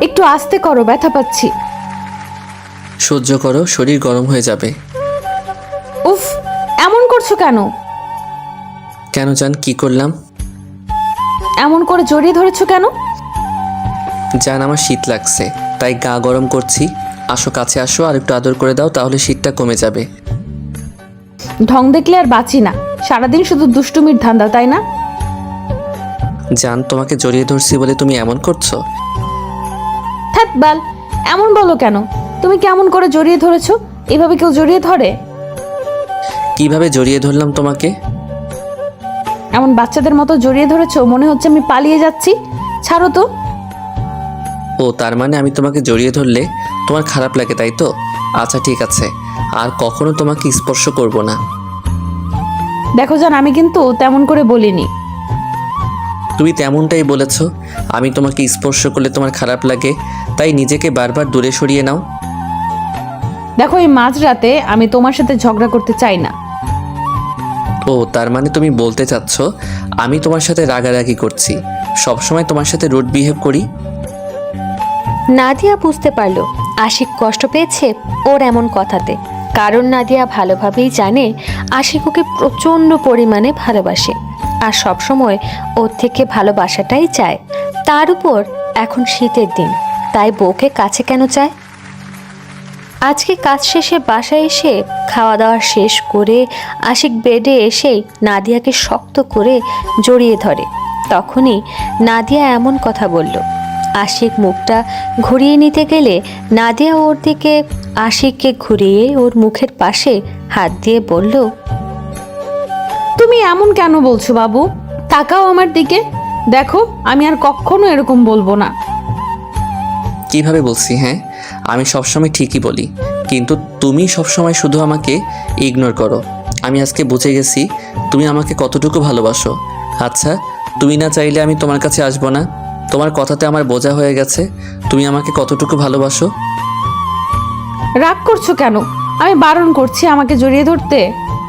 একটু আস্তে করো, ব্যথা পাচ্ছি। সহ্য করো, শরীর গরম হয়ে যাবে। উফ, এমন করছো কেন? কেন জান, কি করলাম? এমন করে জড়িয়ে ধরেছো কেন? জান, আমার শীত লাগছে, তাই গা গরম করছি। আসো, কাছে আসো, আর একটু আদর করে দাও, তাহলে শীতটা কমে যাবে। ঢং দেখলে আর বাঁচি না, সারাদিন শুধু দুষ্টুমির ধান্দা, তাই না? জান, তোমাকে জড়িয়ে ধরছি বলে তুমি এমন করছো? থাক বাল, এমন বলো কেন? তুমি কেমন করে জড়িয়ে ধরেছো? এভাবে কেউ জড়িয়ে ধরে? কিভাবে জড়িয়ে ধরলাম তোমাকে? এমন বাচ্চাদের মতো জড়িয়ে ধরেছো, মনে হচ্ছে আমি পালিয়ে যাচ্ছি। ছাড়ো তো। ও, তার মানে আমি তোমাকে জড়িয়ে ধরলে তোমার খারাপ লাগে, তাই তো? আচ্ছা ঠিক আছে, আর কখনো তোমাকে স্পর্শ করব না। দেখো জান, আমি কিন্তু তেমন করে বলিনি। তুমি তেমনটাই বলেছ। আমি তোমাকে স্পর্শ করলে তোমার খারাপ লাগে, তাই নিজেকে বারবার দূরে সরিয়ে নাও। দেখো, এই মাঝরাতে আমি তোমার সাথে ঝগড়া করতে চাই না। ও, তার মানে তুমি বলতে চাচ্ছ আমি তোমার সাথে রাগারাগি করছি, সবসময় তোমার সাথে রুড বিহেভ করি। নাদিয়া বুঝতে পারল আশিক কষ্ট পেয়েছে ওর এমন কথাতে, কারণ নাদিয়া ভালোভাবেই জানে আশিক ওকে প্রচণ্ড পরিমাণে ভালোবাসে আর সবসময় ওর থেকে ভালোবাসাটাই চায়। তার উপর এখন শীতের দিন, তাই বউকে কাছে কেন চায়? আজকে কাজ শেষে বাসায় এসে খাওয়া দাওয়া শেষ করে আশিক বেডে এসেই নাদিয়াকে শক্ত করে জড়িয়ে ধরে। তখনই নাদিয়া এমন কথা বলল। আশিক মুখটা ঘুরিয়ে নিতে গেলে নাদিয়া ওর দিকে আশিককে ঘুরিয়ে ওর মুখের পাশে হাত দিয়ে বলল, তুমি এমন কেন বলছো বাবু? তাকাও আমার দিকে, দেখো আমি আর কখনো এরকম বলবো না। কিভাবে বলছি? হ্যাঁ, আমি সবসময় ঠিকই বলি, কিন্তু তুমি সবসময় শুধু আমাকে ইগনোর করো। আমি আজকে বুঝে গেছি তুমি আমাকে কতটুকু ভালোবাসো। আচ্ছা, তুমি না চাইলে আমি তোমার কাছে আসবো না। তোমার কথাতে আমার বোঝা হয়ে গেছে তুমি আমাকে কতটুকু ভালোবাসো। রাগ করছো কেন? আমি বারণ করছি আমাকে জড়িয়ে ধরতে।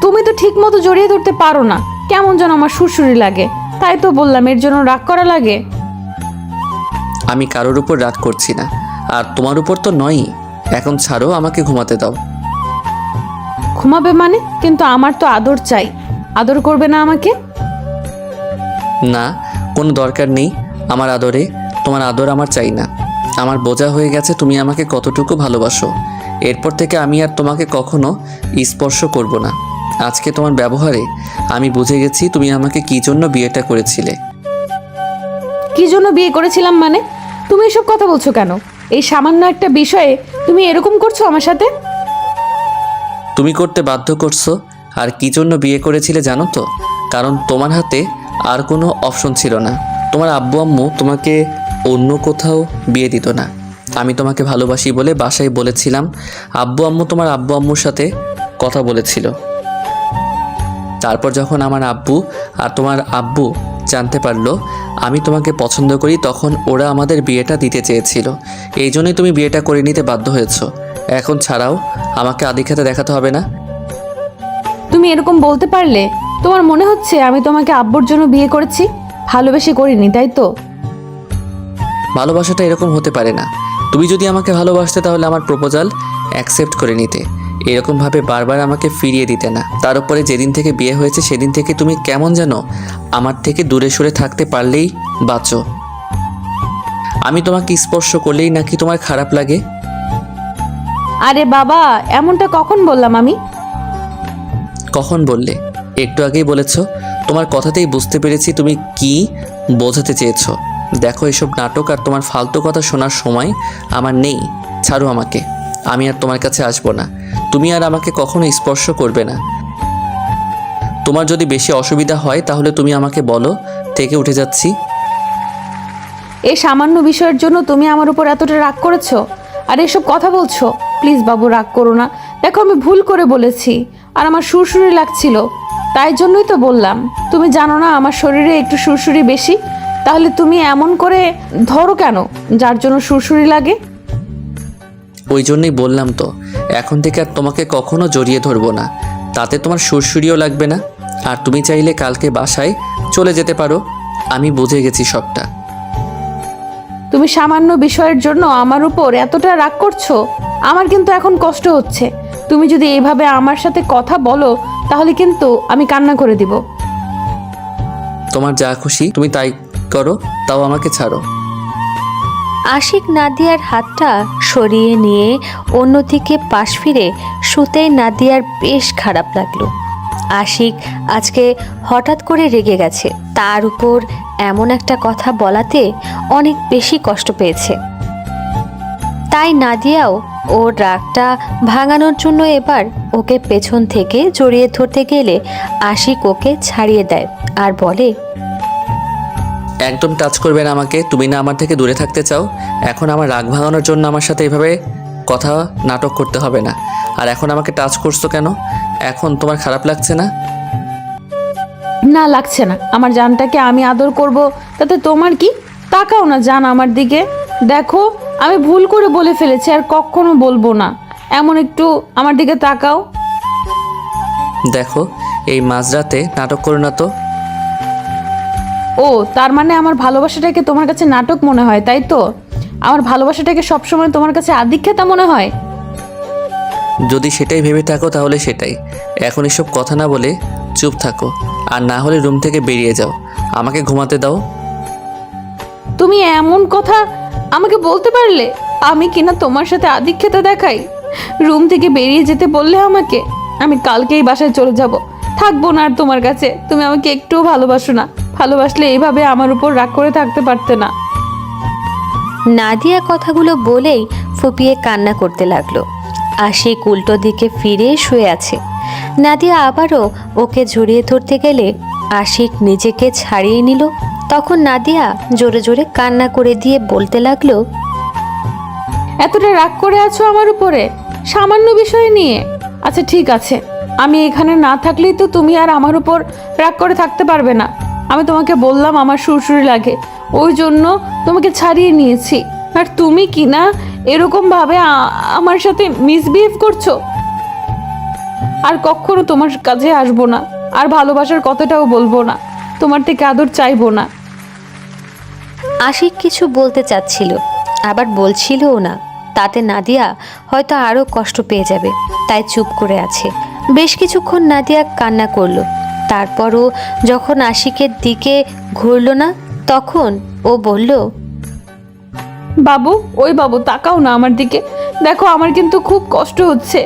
তুমি তো ঠিক মতো জড়িয়ে ধরতে পারো না, কেমন যেন আমার সুরসুরি লাগে। তাই তো বললাম, এর জন্য রাগ করা লাগে? আমি কারোর উপর রাগ করছি না, আর তোমার উপর তো নয়ই। এখন ছাড়ো, আমাকে ঘুমাতে দাও। ঘুমাবে মানে? কিন্তু আমার তো আদর চাই। আদর করবে না আমাকে? না, কোনো দরকার নেই আমার আদরে। তোমার আদর আমার চাই না। আমার বোঝা হয়ে গেছে তুমি আমাকে কতটুকু ভালোবাসো। এরপর থেকে আমি আর তোমাকে কখনো স্পর্শ করব না। আজকে তোমার ব্যবহারে আমি বুঝে গেছি তুমি আমাকে কী জন্য বিয়েটা করেছিলে। কি জন্য বিয়ে করেছিলাম মানে? তুমি এসব কথা বলছো কেন? এই সামান্য একটা বিষয়ে তুমি এরকম করছো আমার সাথে? তুমি করতে বাধ্য করছো। আর কী জন্য বিয়ে করেছিলে জানো তো? কারণ তোমার হাতে আর কোনো অপশন ছিল না। তোমার আব্বু আম্মু তোমাকে অন্য কোথাও বিয়ে দিত না। আমি তোমাকে ভালোবাসি বলে বাসায় বলেছিলাম। আব্বু আম্মু তোমার আব্বু আম্মুর সাথে কথা বলেছিল। তারপর যখন আমার আব্বু আর তোমার আব্বু জানতে পারলো আমি তোমাকে পছন্দ করি, তখন ওরা আমাদের বিয়েটা দিতে চেয়েছিল। এই জন্যই তুমি বিয়েটা করে নিতে বাধ্য হয়েছো। এখন ছাড়াও, আমাকে আদিখ্যাতে দেখাতে হবে না। তুমি এরকম বলতে পারলে? তোমার মনে হচ্ছে আমি তোমাকে আব্বুর জন্য বিয়ে করেছি? ভালোবেসে করিনি, তাই তো? ভালোবাসাটা এরকম হতে পারে না। তুমি যদি আমাকে ভালোবাসতে তাহলে আমার প্রপোজাল অ্যাকসেপ্ট করে নিতে, এরকমভাবে বারবার আমাকে ফিরিয়ে দিতে না। তার উপরে যেদিন থেকে বিয়ে হয়েছে সেদিন থেকে তুমি কেমন যেন আমার থেকে দূরে সরে থাকতে পারলেই বাঁচো। আমি তোমাকে স্পর্শ করলেই নাকি তোমার খারাপ লাগে? আরে বাবা, এমনটা কখন বললাম আমি? কখন বললে? একটু আগেই বলেছ। তোমার কথাতেই বুঝতে পেরেছি তুমি কি বোঝাতে চেয়েছো। দেখো, এসব নাটক আর তোমার ফালতু কথা শোনার সময় আমার নেই। ছাড়ো আমাকে, আমি আর তোমার কাছে আসবো না। তুমি আর আমাকে কখনো স্পর্শ করবে না। তোমার যদি বেশি অসুবিধা হয় তাহলে তুমি আমাকে বলো, থেকে উঠে যাচ্ছি। এই সামান্য বিষয়ের জন্য তুমি আমার উপর এতটা রাগ করেছো আর এসব কথা বলছো? প্লিজ বাবু, রাগ করো না। দেখো, আমি ভুল করে বলেছি আর আমার সুরসুরি লাগছিল, তাই জন্যই তো বললাম। তুমি জানো না আমার শরীরে একটু সুরসুরি বেশি? তাহলে তুমি এমন করে ধরো কেন যার জন্য সুরসুরি লাগে? ওই জন্যই বললাম তো, এখন থেকে আর তোমাকে কখনো জড়িয়ে ধরবো না। তাতে তোমার সুরসুরিও লাগবে না। আর তুমি চাইলে কালকে বাসায় চলে যেতে পারো। আমি বুঝে গেছি সবটা। তুমি সামান্য বিষয়ের জন্য আমার উপর এতটা রাগ করছো। আমার কিন্তু এখন কষ্ট হচ্ছে। তুমি যদি এইভাবে আমার সাথে কথা বলো তাহলে কিন্তু আমি কান্না করে দিব। তোমার যা খুশি তুমি তাই করো, তাও আমাকে ছাড়ো। আশিক নাদিয়ার হাতটা সরিয়ে নিয়ে অন্যদিকে পাশ ফিরে শুতেই নাদিয়ার বেশ খারাপ লাগলো। আশিক আজকে হঠাৎ করে রেগে গেছে, তার উপর এমন একটা কথা বলাতে অনেক বেশি কষ্ট পেয়েছে। তাই নাদিয়াও ওর রাগটা ভাঙানোর জন্য এবার ওকে পেছন থেকে জড়িয়ে ধরতে গেলে আশিক ওকে ছাড়িয়ে দেয় আর বলে, একদম টাচ করবে না আমাকে। তুমি না আমার থেকে দূরে থাকতে চাও? এখন আমার রাগ ভাঙানোর জন্য আমার সাথে এভাবে কথা নাটক করতে হবে না। আর এখন আমাকে টাচ করছো কেন? এখন তোমার খারাপ লাগছে না? না, লাগছে না। আমার জানটাকে আমি আদর করব তাতে তোমার কি? তাকাও না জান আমার দিকে। দেখো আমি ভুল করে বলে ফেলেছি, আর কখনো বলবো না। এমন একটু আমার দিকে তাকাও। দেখো, এই মাঝরাতে নাটক করো না তো। ও, তার মানে আমার ভালোবাসাটাকে তোমার কাছে নাটক মনে হয়, তাই তো? আমার ভালোবাসাটাকে সবসময় তোমার কাছে আদিক্ষেতা মনে হয়? যদি সেটাই ভেবে থাকো তাহলে সেটাই। এখন এসব কথা না বলে চুপ থাকো, আর না হলে রুম থেকে বেরিয়ে যাও। আমাকে ঘুমাতে দাও। তুমি এমন কথা আমাকে বলতে পারলে? আমি কিনা তোমার সাথে আদিক্ষেতা দেখাই? রুম থেকে বেরিয়ে যেতে বললে আমাকে? আমি কালকেই বাসায় চলে যাব, থাকবো না আর তোমার কাছে। তুমি আমাকে একটুও ভালোবাসো না। ভালোবাসলে এইভাবে আমার উপর রাগ করে থাকতে পারতে না। নাদিয়া কথাগুলো বলেই ফুপিয়ে কান্না করতে লাগলো। আশিক উল্টো দিকে ফিরে শুয়ে আছে। নাদিয়া আবারও ওকে জড়িয়ে ধরতে গেলে আশিক নিজেকে ছাড়িয়ে নিল। তখন নাদিয়া জোরে জোরে কান্না করে দিয়ে বলতে লাগলো, এতটা রাগ করে আছো আমার উপরে সামান্য বিষয় নিয়ে? আচ্ছা ঠিক আছে, আমি এখানে না থাকলেই তো তুমি আর আমার উপর রাগ করে থাকতে পারবে না। আমি তোমাকে বললাম আমার সুরসুরি লাগে, ওই জন্য তোমাকে ছাড়িয়ে নিয়েছি। আর তুমি কি না এরকম ভাবে আমার সাথে মিসবিহেভ করছো। আর কখনো তোমার কাছে আসবো না, আর ভালোবাসার কথাটাও বলবো না, তোমার থেকে আদর চাইবো না। আশিক কিছু বলতে চাচ্ছিল, আবার বলছিলও না। তাতে নাদিয়া হয়তো আরও কষ্ট পেয়ে যাবে, তাই চুপ করে আছে। বেশ কিছুক্ষণ নাদিয়া কান্না করলো। তারপরও যখন আশিকের দিকে ঘুরলো না, তখন ও বলল, বাবু, ওই বাবু তাকাও না আমার দিকে। দেখো আমার কিন্তু খুব কষ্ট হচ্ছে।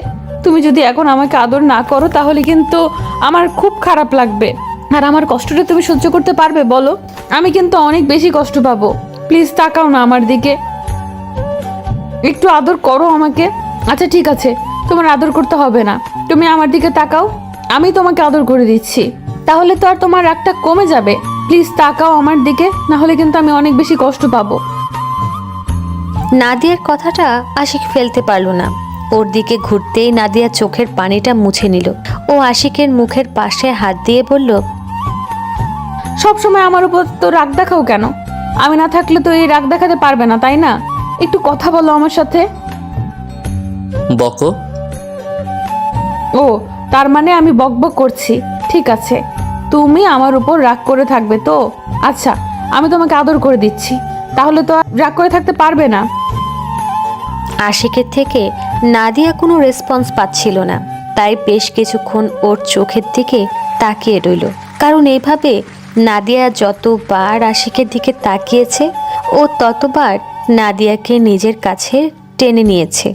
তুমি যদি এখন আমাকে আদর না করো তাহলে কিন্তু আমার খুব খারাপ লাগবে। আর আমার কষ্টটা তুমি সহ্য করতে পারবে বলো? আমি কিন্তু অনেক বেশি কষ্ট পাবো। প্লিজ তাকাও না আমার দিকে, একটু আদর করো আমাকে। আচ্ছা ঠিক আছে, তোমার আদর করতে হবে না। তুমি আমার দিকে তাকাও, আমি তোমাকে আদর করে দিচ্ছি। তাহলে তো আর তোমার রাগটা কমে যাবে। প্লিজ তাকাও আমার দিকে, না হলে কিন্তু আমি অনেক বেশি কষ্ট পাবো। নাদিয়ার কথাটা আশিক ফেলতে পারল না। ওর দিকে ঘুরতেই নাদিয়া চোখের পানিটা মুছে নিল। ও আশিকের মুখের পাশে হাত দিয়ে বলল, সবসময় আমার উপর তো রাগ দেখাও কেন? আমি না থাকলে তো এই রাগ দেখাতে পারবে না, তাই না? একটু কথা বলো আমার সাথে। বকো। ও, তার মানে আমি বকবক করছি। ঠিক আছে, তুমি আমার উপর রাগ করে থাকবে তো? আচ্ছা, আমি তোমাকে আদর করে দিচ্ছি, তাহলে তো আর রাগ করে থাকতে পারবে না। আশিকের থেকে নাদিয়া কোনো রেসপন্স পাচ্ছিল না, তাই বেশ কিছুক্ষণ ওর চোখের দিকে তাকিয়ে রইল। কারণ এইভাবে নাদিয়া যতবার আশিকের দিকে তাকিয়েছে, ও ততবার নাদিয়াকে নিজের কাছে টেনে নিয়েছে,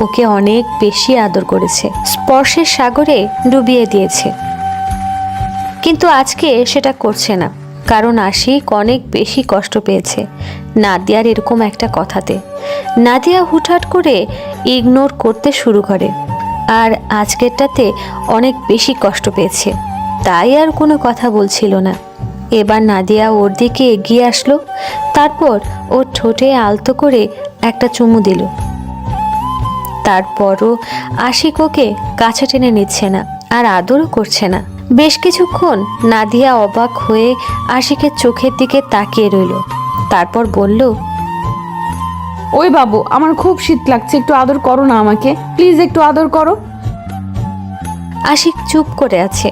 ওকে অনেক বেশি আদর করেছে, স্পর্শের সাগরে ডুবিয়ে দিয়েছে। কিন্তু আজকে সেটা করছে না, কারণ আশিক অনেক বেশি কষ্ট পেয়েছে নাদিয়ার এরকম একটা কথাতে। নাদিয়া হুটহাট করে ইগনোর করতে শুরু করে, আর আজকেরটাতে অনেক বেশি কষ্ট পেয়েছে, তাই আর কোনো কথা বলছিল না। এবার নাদিয়া ওর দিকে এগিয়ে আসলো, তারপর ওর ঠোঁটে আলতো করে একটা চুমু দিল। তারপরও আশিক ওকে কাছে টেনে নিচ্ছে না, আর আদরও করছে না। বেশ কিছুক্ষণ নাদিয়া অবাক হয়ে আশিকের চোখের দিকে তাকিয়ে রইল। তারপর বলল, ওই বাবু, আমার খুব শীত লাগছে, একটু আদর করো না আমাকে, প্লিজ একটু আদর করো। আশিক চুপ করে আছে।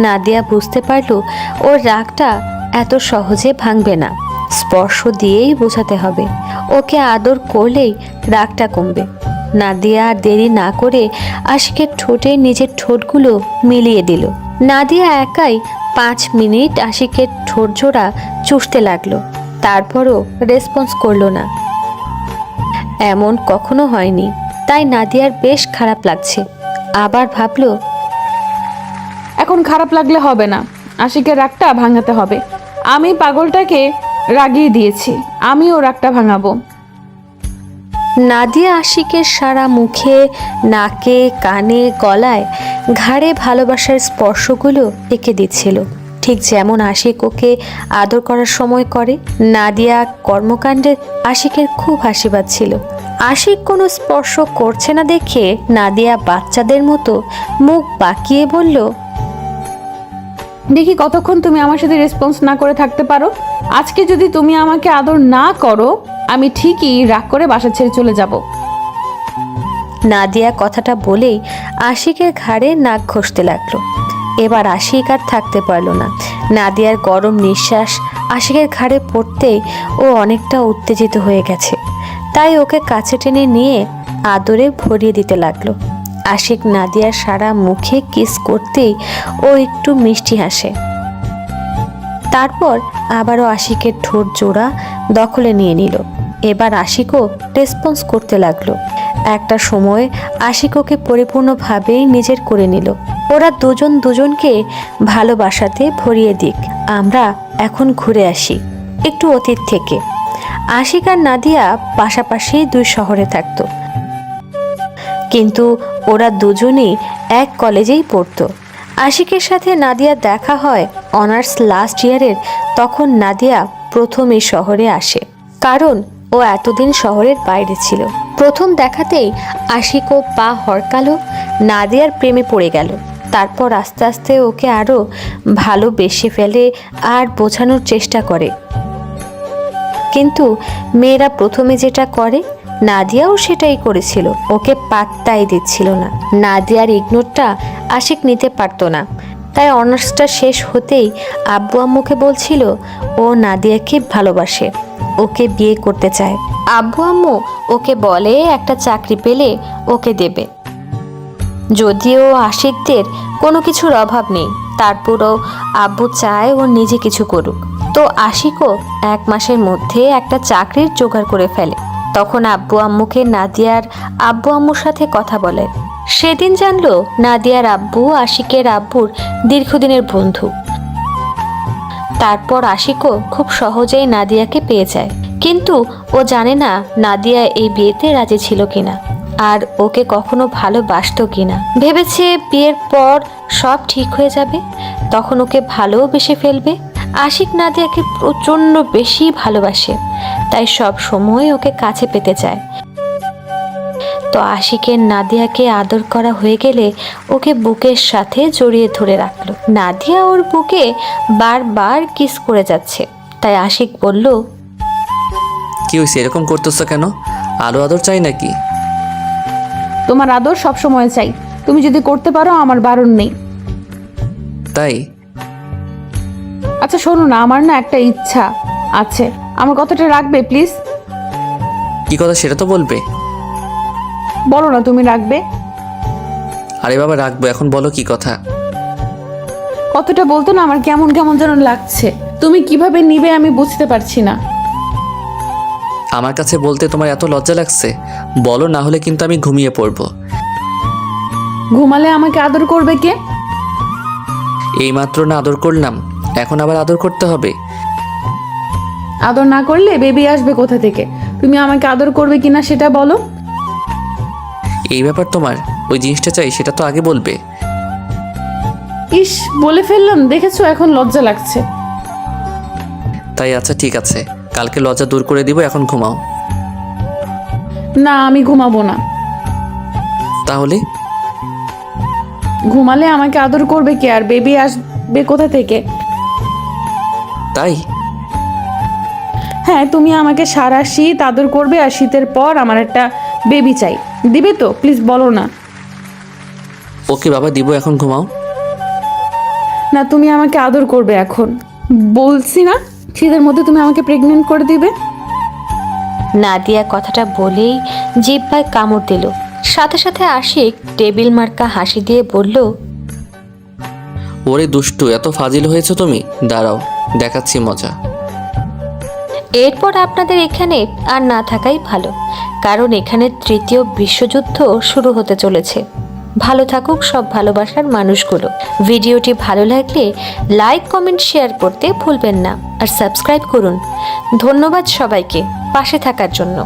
নাদিয়া বুঝতে পারল ওর রাগটা এত সহজে ভাঙবে না, স্পর্শ দিয়েই বোঝাতে হবে। ওকে আদর করলেই রাগটা কমবে। নাদিয়া আর দেরি না করে আশিকের ঠোঁটে নিজের ঠোঁটগুলো মিলিয়ে দিল। নাদিয়া একাই 5 মিনিট আশিকের ঠোঁট জোড়া চুষতে লাগলো। তারপরও রেসপন্স করলো না। এমন কখনো হয়নি, তাই নাদিয়ার বেশ খারাপ লাগছে। আবার ভাবলো, এখন খারাপ লাগলে হবে না, আশিকের রাগটা ভাঙাতে হবে। আমি পাগলটাকে রাগিয়ে দিয়েছি, আমিও রাগটা ভাঙাবো। নাদিয়া আশিকের সারা মুখে, নাকে, কানে, গলায়, ঘাড়ে ভালোবাসার স্পর্শগুলো এঁকে দিচ্ছিল, ঠিক যেমন আশিক ওকে আদর করার সময় করে। নাদিয়া কর্মকাণ্ডে আশিকের খুব হাসি পাচ্ছিল। আশিক কোনো স্পর্শ করছে না দেখে নাদিয়া বাচ্চাদের মতো মুখ বাঁকিয়ে বলল, দেখি কতক্ষণ তুমি আমার সাথে রেসপন্স না করে থাকতে পারো। আজকে যদি তুমি আমাকে আদর না করো, আমি ঠিকই রাগ করে বাসা ছেড়ে চলে যাব। নাদিয়া কথাটা বলেই আশিকের ঘাড়ে নাক ঘষতে লাগলো। এবার আশিক আর থাকতে পারলো না। নাদিয়ার গরম নিঃশ্বাস আশিকের ঘাড়ে পড়তেই ও অনেকটা উত্তেজিত হয়ে গেছে, তাই ওকে কাছে টেনে নিয়ে আদরে ভরিয়ে দিতে লাগলো। আশিক নাদিয়ার সারা মুখে কিস করতেই ও একটু মিষ্টি হাসে। তারপর আবারও আশিকের ঠোঁট জোড়া দখলে নিয়ে নিল। এবার আশিকও রেসপন্স করতে লাগলো। একটা সময় আশিক ওকে পরিপূর্ণভাবেই নিজের করে নিল। ওরা দুজন দুজনকে ভালোবাসাতে ভরিয়ে দিক। আমরা এখন ঘুরে আসি একটু অতীত থেকে। আশিক আর নাদিয়া পাশাপাশি 2 শহরে থাকতো, কিন্তু ওরা দুজনেই এক কলেজেই পড়তো। আশিকের সাথে নাদিয়ার দেখা হয় অনার্স লাস্ট ইয়ারের। তখন নাদিয়া প্রথম এই শহরে আসে, কারণ ও এতদিন শহরের বাইরে ছিল। প্রথম দেখাতেই আশিকও পা হরকালো, নাদিয়ার প্রেমে পড়ে গেল। তারপর আস্তে আস্তে ওকে আরও ভালোবেসে ফেলে আর বোঝানোর চেষ্টা করে। কিন্তু মেয়েরা প্রথমে যেটা করে, নাদিয়াও সেটাই করেছিল। ওকে পাত্তাই দিচ্ছিল না। নাদিয়ার ইগনোরটা আশিক নিতে পারতো না। তাই অনার্সটা শেষ হতেই আব্বু আম্মুকে বলছিল ও নাদিয়াকে ভালোবাসে, ওকে বিয়ে করতে চায়। আব্বু আম্মু ওকে বলে একটা চাকরি পেলে ওকে দেবে। যদিও আশিকদের কোনো কিছুর অভাব নেই, তারপরও আব্বু চায় ও নিজে কিছু করুক। তো আশিকও 1 মাসের মধ্যে একটা চাকরির জোগাড় করে ফেলে। তখন আব্বু আম্মুকে নাদিয়ার আব্বু আম্মুর সাথে কথা বলে। সেদিন জানলো নাদিয়ার আব্বু আশিকের আব্বুর দীর্ঘদিনের বন্ধু। তারপর আশিকও খুব সহজেই নাদিয়াকে পেয়ে যায়, কিন্তু ও জানে না নাদিয়া এই বিয়েতে রাজি ছিল কিনা, আর ওকে কখনো ভালোবাসতো কিনা। ভেবেছে বিয়ের পর সব ঠিক হয়ে যাবে, তখন ওকে ভালোবেসে ফেলবে। আশিক নাদিয়াকে প্রচণ্ড বেশি ভালোবাসে, তাই সব সময় ওকে কাছে পেতে চায়। তো আশিকের নাদিয়াকে আদর করা হয়ে গেলে ওকে বুকের সাথে জড়িয়ে ধরে রাখলো। নাদিয়া ওর বুকে বারবার কিস করে যাচ্ছে, তাই আশিক বলল, কি হয়েছে, এরকম করতেছো কেন? আলো আদর চাই নাকি? তোমার আদর সব সময় চাই, তুমি যদি করতে পারো আমার বারণ নেই। তাই? আচ্ছা শোনো না, আমার না একটা ইচ্ছা আছে, আমার কথাটা রাখবে প্লিজ? কি কথা সেটা তো বলবে। বলো না তুমি রাখবে। আরে বাবা রাখবো, এখন বলো কি কথা। কতটা বলতো না, আমার কেমন কেমন যেন লাগছে। তুমি কিভাবে নিবে আমি বুঝতে পারছি না। আমার কাছে বলতে তোমার এত লজ্জা লাগছে? বলো, না হলে কিন্তু আমি ঘুমিয়ে পড়বো। ঘুমালে আমাকে আদর করবে কে? এইমাত্র না আদর করলাম, এখন আবার আদর করতে হবে? আদর না করলে বেবি আসবে কোথা থেকে? তুমি আমাকে আদর করবে কিনা সেটা বলো। এই ব্যাপার তোমার, ওই জিনিসটা চাই সেটা তো আগে বলবে। ইস, বলে ফেললাম, দেখেছো এখন লজ্জা লাগছে। তাই আচ্ছা ঠিক আছে, কালকে লজ্জা দূর করে দিব, এখন ঘুমাও। না, আমি ঘুমাবো না। তাহলে? ঘুমালে আমাকে আদর করবে কে, আর বেবি আসবে কোথা থেকে? তাই? হ্যাঁ, তুমি আমাকে সারা শীত আদর করবে, আর শীতের পর আমার একটা বেবি চাই। দিবে তো? প্লিজ বলো না। ওকে বাবা দিব, এখন ঘুমাও। না, তুমি আমাকে আদর করবে এখন, বলছি না। শীতের মধ্যে তুমি আমাকে প্রেগনেন্ট করে দিবে? নাদিয়া কথাটা বলেই জিহ্বায় কামড় দিল। সাথে সাথে আশিক টেবিল মার্কা হাসি দিয়ে বলল, ওরে দুষ্টু, এত ফাজিল হয়েছো তুমি, দাঁড়াও দেখাচ্ছি মজা। এরপর আপনাদের এখানে আর না থাকাই ভালো, কারণ এখানে তৃতীয় বিশ্বযুদ্ধ শুরু হতে চলেছে। ভালো থাকুক সব ভালোবাসার মানুষগুলো। ভিডিওটি ভালো লাগলে লাইক কমেন্ট শেয়ার করতে ভুলবেন না, আর সাবস্ক্রাইব করুন। ধন্যবাদ সবাইকে পাশে থাকার জন্য।